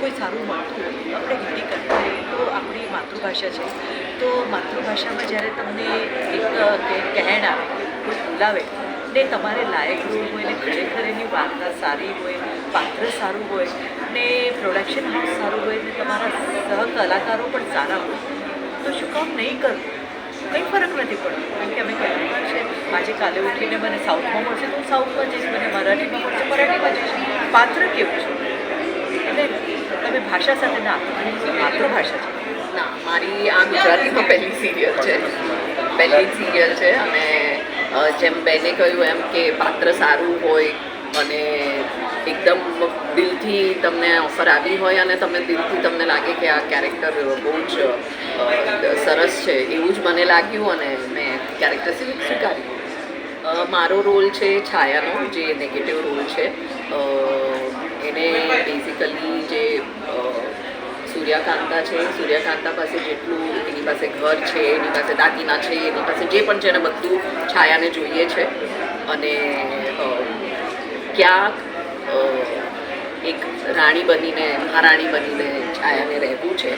કોઈ સારું મળતું હોય આપણે ઘણી કરતા તો આપણી માતૃભાષા છે. તો માતૃભાષામાં જ્યારે તમને એક કહેણ આવે કોઈ બોલાવે ને તમારે લાયક રોલ હોય ને ખરેખર એની વાર્તા સારી હોય, પાત્ર સારું હોય ને પ્રોડક્શન હાઉસ સારું હોય ને તમારા સહકલાકારો પણ સારા હોય તો શું કામ નહીં કરવું? કંઈ ફરક નથી પડતો. કારણ કે અમે કલાકાર છે, આજે કાલે ઉઠીને મને સાઉથમાં મળશે તો હું સાઉથમાં જઈશ, મને મરાઠીમાં મળશે મરાઠીમાં જઈશ. પાત્ર કેવું છે એટલે તમે ભાષા સાથે ના માતૃભાષા છે. ના, મારી આ ગુજરાતીમાં પહેલી સિરિયલ છે, પહેલી જ સિરિયલ છે. અને જેમ બેને કહ્યું એમ કે પાત્ર સારું હોય અને એકદમ દિલથી તમને ઓફર આવી હોય અને તમે દિલથી તમને લાગે કે આ કેરેક્ટર બહુ જ સરસ છે એવું જ મને લાગ્યું અને મેં કેરેક્ટર સ્વીકાર્યું. મારો રોલ છે છાયાનો, જે નેગેટિવ રોલ છે. એને બેઝિકલી જે સૂર્યકાંતા છે, સૂર્યકાંતા પાસે જેટલું એની પાસે ઘર છે, એની પાસે દાગીના છે, એની પાસે જે પણ છે એને બધું છાયાને જોઈએ છે. અને ક્યાંક એક રાણી બનીને, મહારાણી બનીને છાયાને રહેવું છે.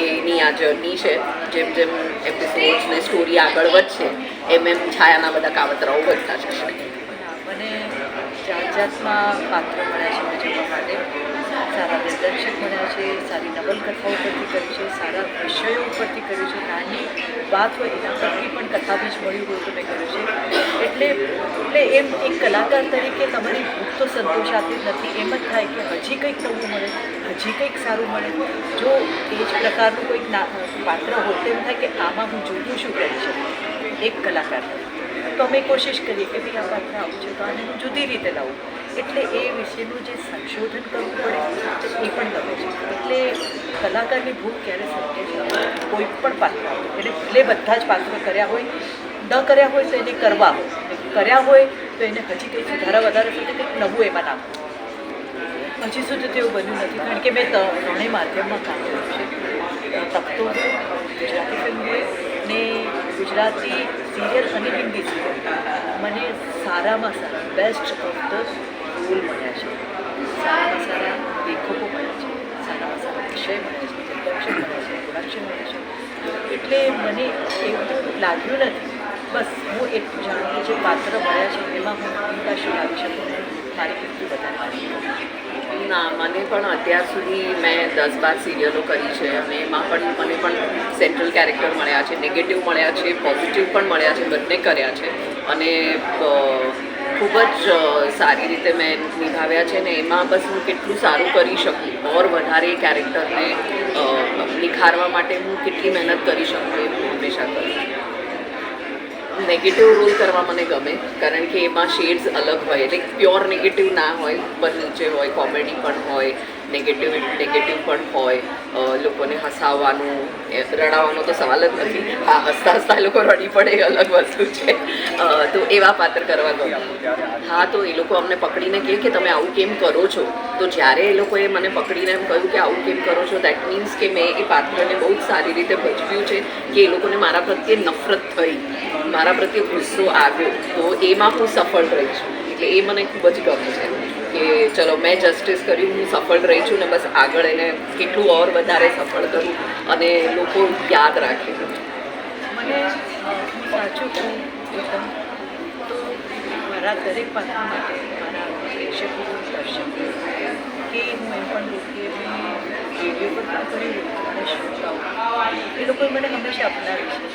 એની આ જર્ની છે. જેમ જેમ એપિસોડ્સ ને સ્ટોરી આગળ વધશે એમ એમ છાયાના બધા કાવતરાઓ વધતા જશે. મને જાત જાતમાં પાત્ર મળ્યા છે ભજવવા માટે. સારા દિગ્દર્શક મળ્યા છે, સારી નવલકથાઓ પરથી કરી છે, સારા વિષયો ઉપરથી કર્યું છે, નાની વાત હોય એના પરથી પણ કથાબીજ મળ્યું હોય તો મેં કર્યું છે. એટલે એમ એક કલાકાર તરીકે તમારી ભૂખ તો સંતોષાતી જ નથી. એમ જ થાય કે હજી કંઈક નવું મળે, હજી કંઈક સારું મળે. જો એ જ પ્રકારનું કોઈક પાત્ર હોય તો એમ થાય કે આમાં હું જુદું શું કરી શકું એક કલાકાર. તો અમે કોશિશ કરીએ કે ભાઈ આ પાત્ર આવું છે તો આને હું જુદી રીતે લાવું. એટલે એ વિશેનું જે સંશોધન કરવું પડે એ પણ ગમે છે. એટલે કલાકારની ભૂખ ક્યારે સત્ય છે કોઈ પણ પાત્ર આવે એટલે ભલે બધા જ પાત્રો કર્યા હોય, ન કર્યા હોય તો એને કરવા હોય, કર્યા હોય તો એને હજી કંઈક સુધારા વધારા સાથે કંઈક નવું એમાં નાખવું. હજી સુધી તેવું બન્યું નથી. કારણ કે મેં ત્રણેય માધ્યમમાં કામ કર્યું છે. તખતો હોય, ગુજરાતી ફિલ્મ હોય ને ગુજરાતી સિરિયલ અને હિન્દી સિરિયલ. મને સારામાં સારા બેસ્ટ ઓફ ધ રોલ મળ્યા છે, સારામાં સારા લેખકો મળ્યા છે, સારામાં સારા વિષય મળ્યા છે, દિગ્દર્શક મળ્યા છે, પ્રોડક્શન મળ્યા છે. એટલે મને એવું લાગ્યું નથી. બસ હું એટલું જાણું કે જે પાત્ર મળ્યા છે એમાં હું ભૂમિકા શું આવી શકું ને મારી કેટલી વધારે. ના, મને પણ અત્યાર સુધી મેં 10-12 સિરિયલો કરી છે અને એમાં પણ મને પણ સેન્ટ્રલ કેરેક્ટર મળ્યા છે, નેગેટિવ મળ્યા છે, પોઝિટિવ પણ મળ્યા છે, બંને કર્યા છે. અને ખૂબ જ સારી રીતે મેં નિભાવ્યા છે ને એમાં બસ હું કેટલું સારું કરી શકું ઓર વધારે કેરેક્ટરને નિખારવા માટે હું કેટલી મહેનત કરી શકું એ હું હંમેશા કરું છું. નેગેટિવ રોલ કરવા મને ગમે કારણ કે એમાં શેડ્સ અલગ હોય, એટલે પ્યોર નેગેટિવ ના હોય, ઉપર નીચે હોય, કોમેડી પણ હોય, નેગેટિવ પણ હોય, લોકોને હસાવવાનું, રડાવવાનો તો સવાલ જ નથી. હા, હસતા હસતા લોકો રડી પડે એ અલગ વસ્તુ છે. તો એવા પાત્ર કરવા ગમે. હા, તો એ લોકો અમને પકડીને કહે કે તમે આવું કેમ કરો છો, તો જ્યારે એ લોકોએ મને પકડીને એમ કહ્યું કે આવું કેમ કરો છો, દેટ મીન્સ કે મેં એ પાત્રને બહુ જ સારી રીતે ભજવ્યું છે કે એ લોકોને મારા પ્રત્યે નફરત થઈ, મારા પ્રત્યે ગુસ્સો આવ્યો, તો એમાં હું સફળ રહી છું. એટલે એ મને ખૂબ જ ગમે છે કે ચલો મેં જસ્ટિસ કર્યું, હું સફળ રહી છું ને બસ આગળ એને કેટલું ઓર વધારે સફળ કરું અને લોકો યાદ રાખે. મને સાચું કહું એકદમ તો મારા દરેક પાત્ર માટે મારા પ્રેક્ષકો, દર્શકો કે હું એમ પણ કહું કે મેં રેડિયો પર પણ ઘણી લોકોને શ્રોતાઓ એ લોકોએ મને હંમેશા અપનાવી છે,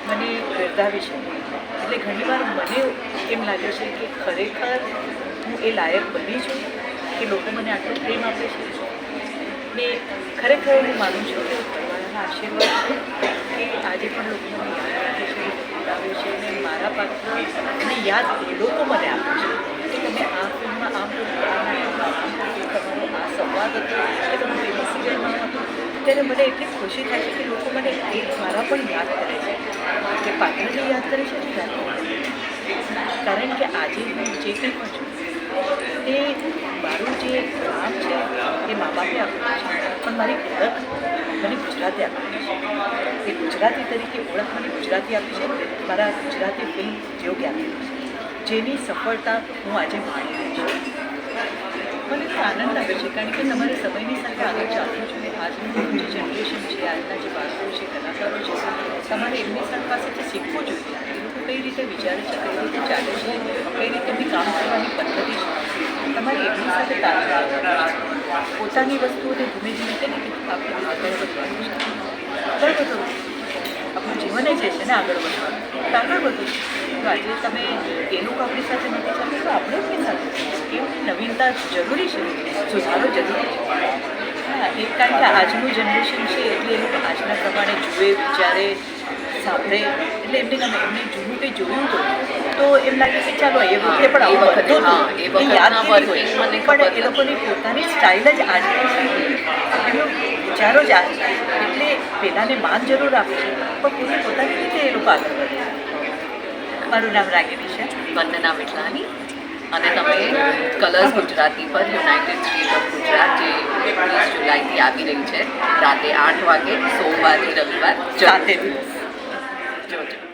મને બિરદાવી છે. એટલે ઘણીવાર મને એમ લાગે છે કે ખરેખર હું એ લાયક બની છું કે લોકો મને આટલો પ્રેમ આપે છે. ને ખરેખર હું માનું છું કે ભગવાનના આશીર્વાદ છે કે આજે પણ લોકો મને યાદ રાખે છે, બોલાવે છે અને મારા પાત્રને યાદ એ લોકો મને આપે છે કે તમે આ ફિલ્મમાં આમ કર્યું, આ નાટકમાં આમ કર્યું, તમારો આ સંવાદ હતો કે તમે પેલી સિરિયલમાં હતો. ત્યારે મને એટલી ખુશી થાય છે કે લોકો મને એ મારા પણ યાદ કરે છે, કે પાત્રને યાદ કરે છે. કારણ કે આજે હું જે કંઈ પણ છું એ મારું જે કામ છે એ મા બાપે આપ્યું છે, પણ મારી ઓળખ મને ગુજરાતે આપી છે. એ ગુજરાતી તરીકે ઓળખ મને ગુજરાતી આપી છે, મારા ગુજરાતી ફિલ્મ ઉદ્યોગે આપેલું છે, જેની સફળતા હું આજે માણી રહી છું. મને તો આનંદ આવે છે કારણ કે તમારે સમયની સાથે આગળ ચાલવું જોઈએ. આજનું જે જનરેશન છે, આજના જે બાળકો છે, કલાકારો છે, તમારે એમની સાથે પાસેથી શીખવું જોઈએ. એ લોકો કઈ રીતે વિચારે છે, કઈ રીતે ચાલે છે, કઈ રીતે એમની કામ કરવાની પદ્ધતિ છે, તમારે એમની સાથે તાલ કરવાનું છે. પોતાની વસ્તુઓને ધીમે ધીમે તેને આપણે આગળ વધવાનું છે. આગળ વધો, આપણું જીવન જે છે ને આગળ વધવાનું, તો આગળ વધો. તો આજે તમે એ લોકો આપણી સાથે નથી ચાલતું તો આપણે એમની સાથે કેવું નવીનતા જરૂરી છે, સુધારો જરૂરી છે. હા, એક કારણ કે આજનું જનરેશન છે એટલે એ લોકો આજના પ્રમાણે જુએ, વિચારે, સાંભળે, એટલે એમને ગમે. એમને જૂનું કંઈ જોયું તો એમ લાગે કે ચાલો એ વખતે પણ આવું વખતે, હતું હા, એ કંઈ યાદ વખતના કેવી working હોય. મને પણ ખબર એ લોકોની પોતાની સ્ટાઇલ જ આજની છે, એમનો વિચારો જ આજ. એટલે પેલાને માન જરૂર આપે છે પણ પોતાની રીતે એ લોકો આગળ વધે છે. મારું નામ રાગિની છે. વંદના મિઠલાની. અને તમે કલર્સ ગુજરાતી પર યુનાઇટેડ સ્ટેટ ઓફ ગુજરાત જે 19 જુલાઈથી આવી રહી છે રાતે 8 વાગે સોમવારથી રવિવાર સાથે દિવસ જોજો.